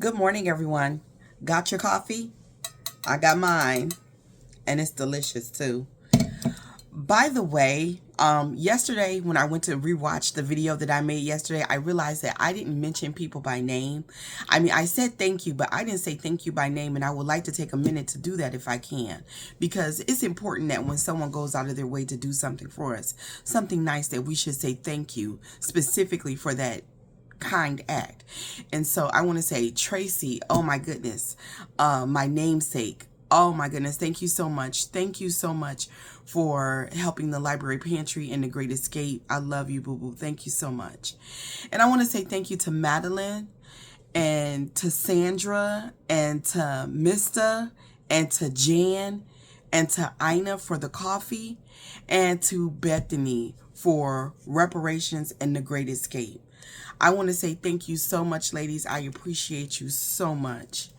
Good morning, everyone. Got your coffee? I got mine, and it's delicious too. By the way, yesterday when I went to rewatch the video that I made yesterday, I realized that I didn't mention people by name. I mean, I said thank you, but I didn't say thank you by name, and I would like to take a minute to do that if I can, because it's important that when someone goes out of their way to do something for us, something nice, that we should say thank you specifically for that kind act. And so I want to say, Tracy, oh my goodness, my namesake, oh my goodness, thank you so much. Thank you so much for helping the library pantry and the Great Escape. I love you, boo boo. Thank you so much. And I want to say thank you to Madeline and to Sandra and to Mista and to Jan and to Ina for the coffee and to Bethany for reparations and the Great Escape. I want to say thank you so much, ladies. I appreciate you so much.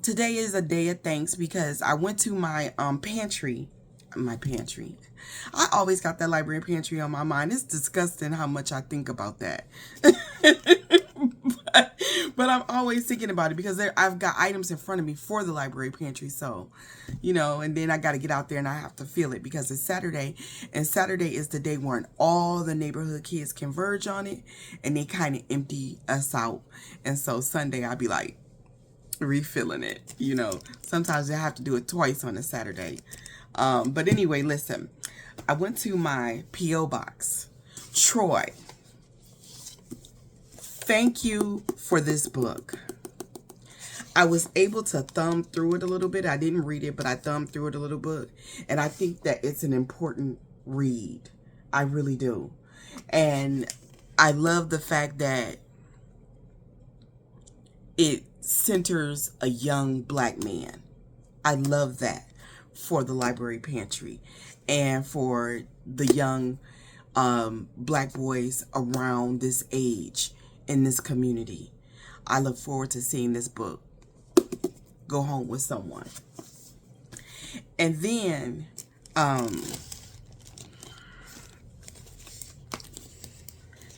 Today is a day of thanks because I went to my pantry. I always got that library pantry on my mind. It's disgusting how much I think about that. but I'm always thinking about it because I've got items in front of me for the library pantry. So, and then I got to get out there and I have to feel it because it's Saturday. And Saturday is the day when all the neighborhood kids converge on it and they kind of empty us out. And so Sunday I'll be like refilling it. Sometimes I have to do it twice on a Saturday. But anyway, listen, I went to my P.O. Box. Troy, thank you for this book. I was able to thumb through it a little bit. I didn't read it, but I thumbed through it a little bit. And I think that it's an important read. I really do. And I love the fact that it centers a young black man. I love that for the library pantry and for the young black boys around this age in this community. I look forward to seeing this book go home with someone. And then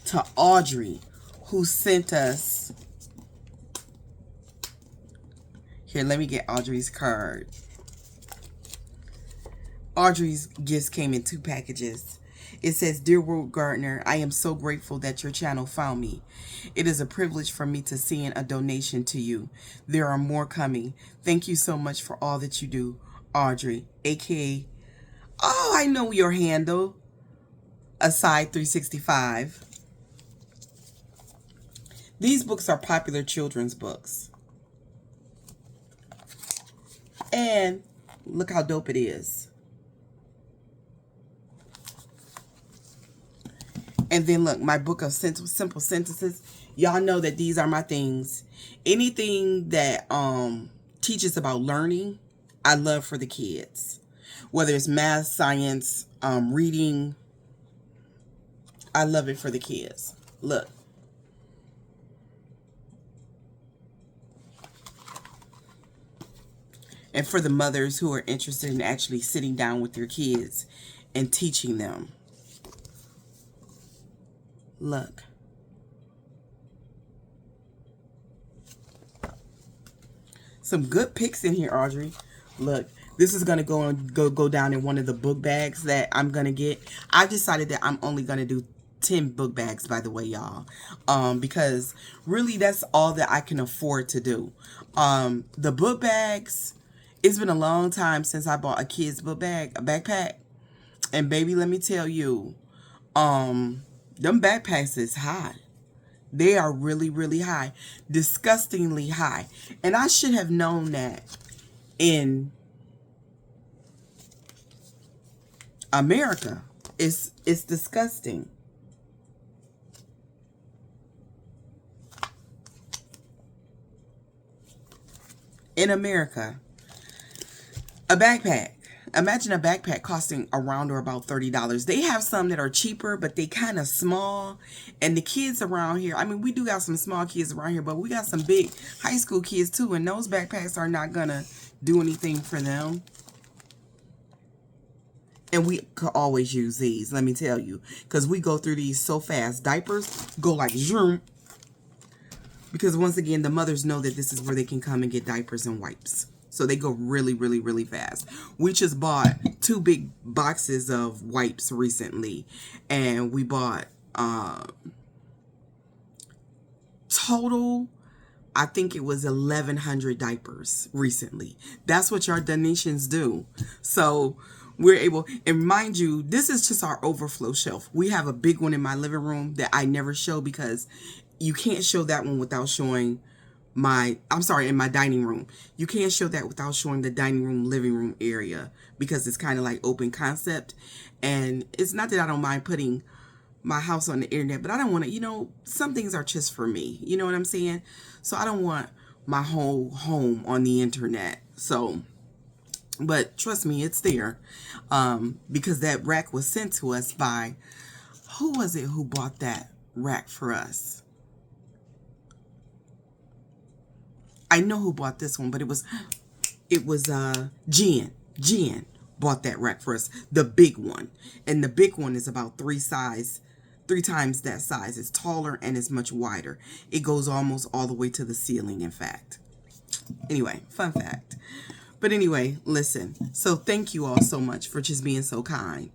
to Audrey, who sent us, here, let me get Audrey's card. Audrey's gifts came in 2 packages. It says, "Dear World Gardener, I am so grateful that your channel found me. It is a privilege for me to send a donation to you. There are more coming. Thank you so much for all that you do, Audrey, aka, oh, I know your handle, Aside 365. These books are popular children's books. And look how dope it is. And then look, my book of simple sentences. Y'all know that these are my things. Anything that teaches about learning, I love for the kids. Whether it's math, science, reading, I love it for the kids. Look. And for the mothers who are interested in actually sitting down with their kids and teaching them. Look. Some good picks in here, Audrey. Look, this is going to go down in one of the book bags that I'm going to get. I've decided that I'm only going to do 10 book bags, by the way, y'all. Because really that's all that I can afford to do. The book bags, it's been a long time since I bought a kid's book bag, a backpack. And baby, let me tell you, them backpacks is high. They are really, really high. Disgustingly high. And I should have known that in America. It's disgusting. In America, a backpack. Imagine a backpack costing around or about $30. They have some that are cheaper, but they kind of small. And the kids around here, I mean, we do got some small kids around here, but we got some big high school kids too. And those backpacks are not going to do anything for them. And we could always use these, let me tell you. Because we go through these so fast. Diapers go like zoom. Because once again, the mothers know that this is where they can come and get diapers and wipes. So they go really, really, really fast. We just bought 2 big boxes of wipes recently. And we bought total, I think it was 1,100 diapers recently. That's what your donations do. So we're able, and mind you, this is just our overflow shelf. We have a big one in my living room that I never show because you can't show that one without showing in my dining room. You can't show that without showing the dining room, living room area because it's kind of like open concept. And it's not that I don't mind putting my house on the internet, but I don't want to, some things are just for me. You know what I'm saying? So I don't want my whole home on the internet. So, but trust me, it's there. Because that rack was sent to us by, who was it who bought that rack for us? I know who bought this one, but it was Jen. Jen bought that rack for us, the big one. And the big one is about 3 times that size. It's taller and it's much wider. It goes almost all the way to the ceiling, in fact. Anyway, fun fact. But anyway, listen. So thank you all so much for just being so kind.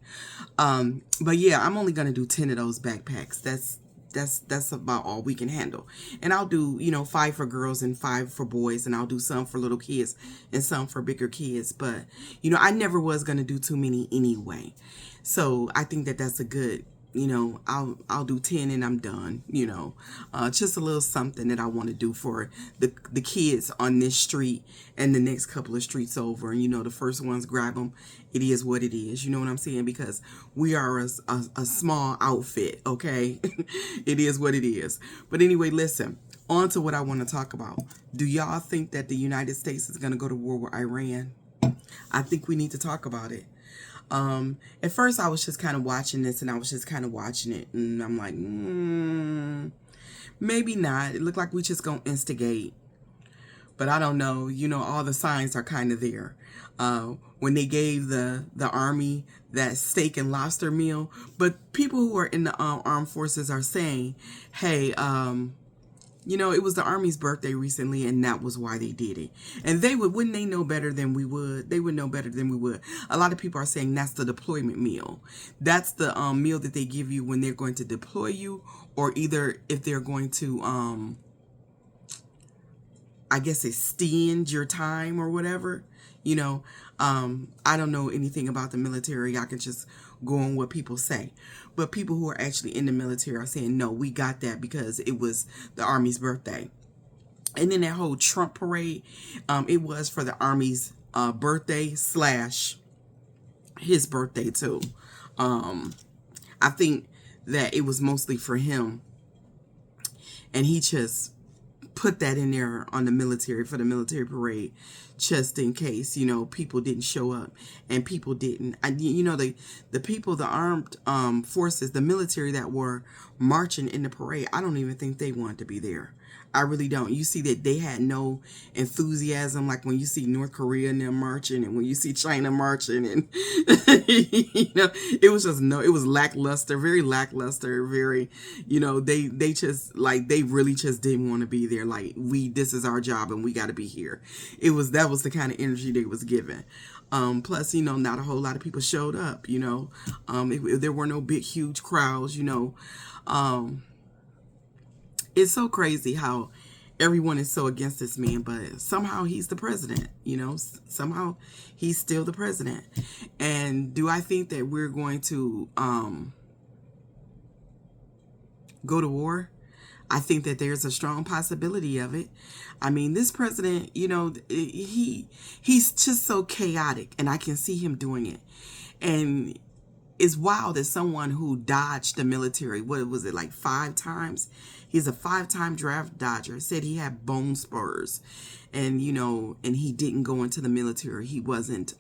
But yeah, I'm only gonna do 10 of those backpacks. That's about all we can handle. And I'll do, 5 for girls and 5 for boys, and I'll do some for little kids and some for bigger kids. But, I never was going to do too many anyway. So I think that that's a good, I'll do 10 and I'm done, just a little something that I want to do for the kids on this street and the next couple of streets over. And, the first ones grab them. It is what it is. You know what I'm saying? Because we are a small outfit. Okay. It is what it is. But anyway, listen, on to what I want to talk about. Do y'all think that the United States is going to go to war with Iran? I think we need to talk about it. At first I was just kind of watching this and I was just kind of watching it and I'm like, maybe not. It looked like we just gonna instigate, but I don't know. All the signs are kind of there. When they gave the army that steak and lobster meal, but people who are in the armed forces are saying, hey, it was the Army's birthday recently, and that was why they did it. And wouldn't they know better than we would? They would know better than we would. A lot of people are saying that's the deployment meal. That's the meal that they give you when they're going to deploy you, or either if they're going to, I guess, extend your time or whatever. I don't know anything about the military. I can just go on what people say. But people who are actually in the military are saying, no, we got that because it was the Army's birthday. And then that whole Trump parade, it was for the Army's birthday / his birthday too. I think that it was mostly for him. And he just put that in there on the military, for the military parade, just in case, people didn't show up. And people didn't. The people, the armed forces, the military that were marching in the parade, I don't even think they wanted to be there. I really don't. You see that they had no enthusiasm, like when you see North Korea and them marching, and when you see China marching, and it was just it was lackluster, very lackluster, very, they just they really just didn't want to be there. Like, this is our job and we got to be here. That was the kind of energy they was given. Plus, not a whole lot of people showed up. There were no big, huge crowds. It's so crazy how everyone is so against this man, but somehow he's the president, somehow he's still the president. And do I think that we're going to go to war? I think that there's a strong possibility of it. I mean, this president, he's just so chaotic, and I can see him doing it. And it's wild that someone who dodged the military, what was it, like 5 times? He's a 5-time draft dodger. Said he had bone spurs, and and he didn't go into the military. He wasn't.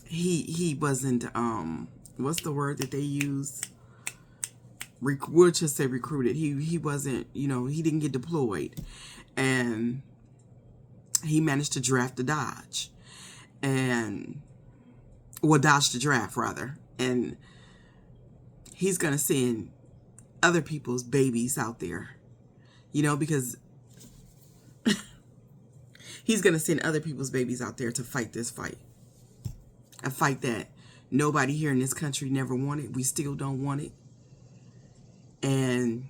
He wasn't. What's the word that they use? We'll just say recruited. He wasn't. He didn't get deployed, and he managed to draft the dodge, dodge the draft rather, and he's gonna send other people's babies out there, you know, because he's going to send other people's babies out there to fight this fight. A fight that nobody here in this country never wanted. We still don't want it. And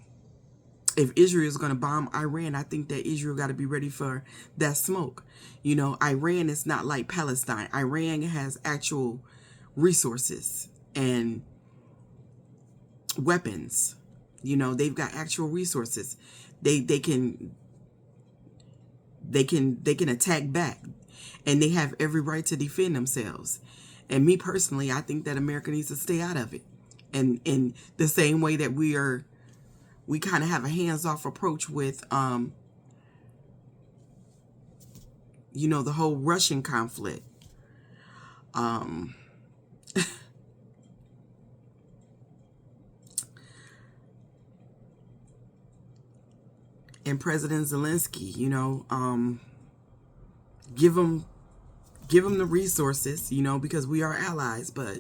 if Israel is going to bomb Iran, I think that Israel got to be ready for that smoke. You know, Iran is not like Palestine. Iran has actual resources and weapons. You know, they've got actual resources. They can attack back, and they have every right to defend themselves. And me personally, I think that America needs to stay out of it. And in the same way that we kind of have a hands-off approach with, you know, the whole Russian conflict. And President Zelensky, you know, give them the resources, you know, because we are allies, but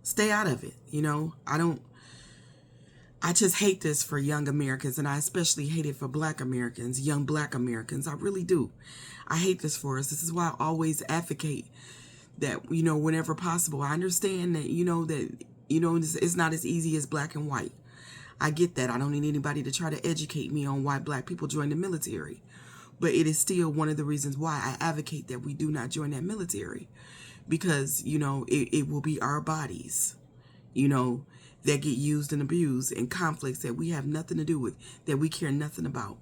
stay out of it. You know, I just hate this for young Americans, and I especially hate it for Black Americans, young Black Americans. I really do. I hate this for us. This is why I always advocate that, you know, whenever possible. I understand that, you know, it's not as easy as black and white. I get that. I don't need anybody to try to educate me on why Black people join the military. But it is still one of the reasons why I advocate that we do not join that military. Because, you know, it will be our bodies, you know, that get used and abused in conflicts that we have nothing to do with, that we care nothing about.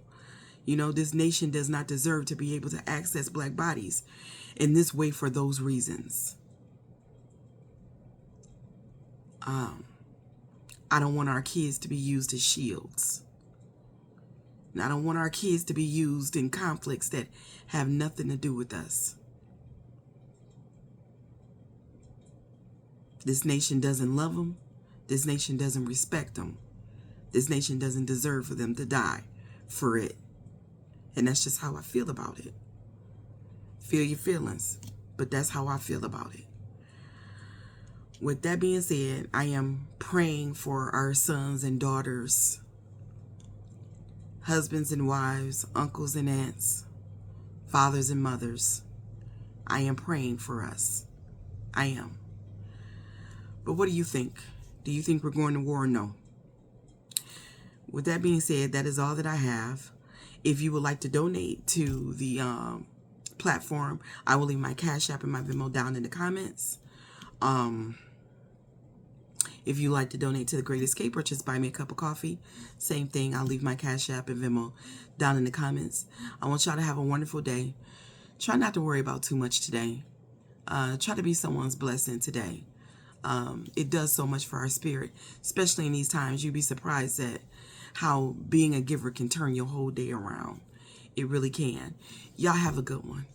You know, this nation does not deserve to be able to access Black bodies in this way for those reasons. I don't want our kids to be used as shields. And I don't want our kids to be used in conflicts that have nothing to do with us. This nation doesn't love them. This nation doesn't respect them. This nation doesn't deserve for them to die for it. And that's just how I feel about it. Feel your feelings, but that's how I feel about it. With that being said, I am praying for our sons and daughters, husbands and wives, uncles and aunts, fathers and mothers. I am praying for us. I am. But what do you think? Do you think we're going to war or no? With that being said, that is all that I have. If you would like to donate to the platform, I will leave my Cash App and my Venmo down in the comments. If you like to donate to The Great Escape or just buy me a cup of coffee, same thing. I'll leave my Cash App and Venmo down in the comments. I want y'all to have a wonderful day. Try not to worry about too much today. Try to be someone's blessing today. It does so much for our spirit, especially in these times. You'd be surprised at how being a giver can turn your whole day around. It really can. Y'all have a good one.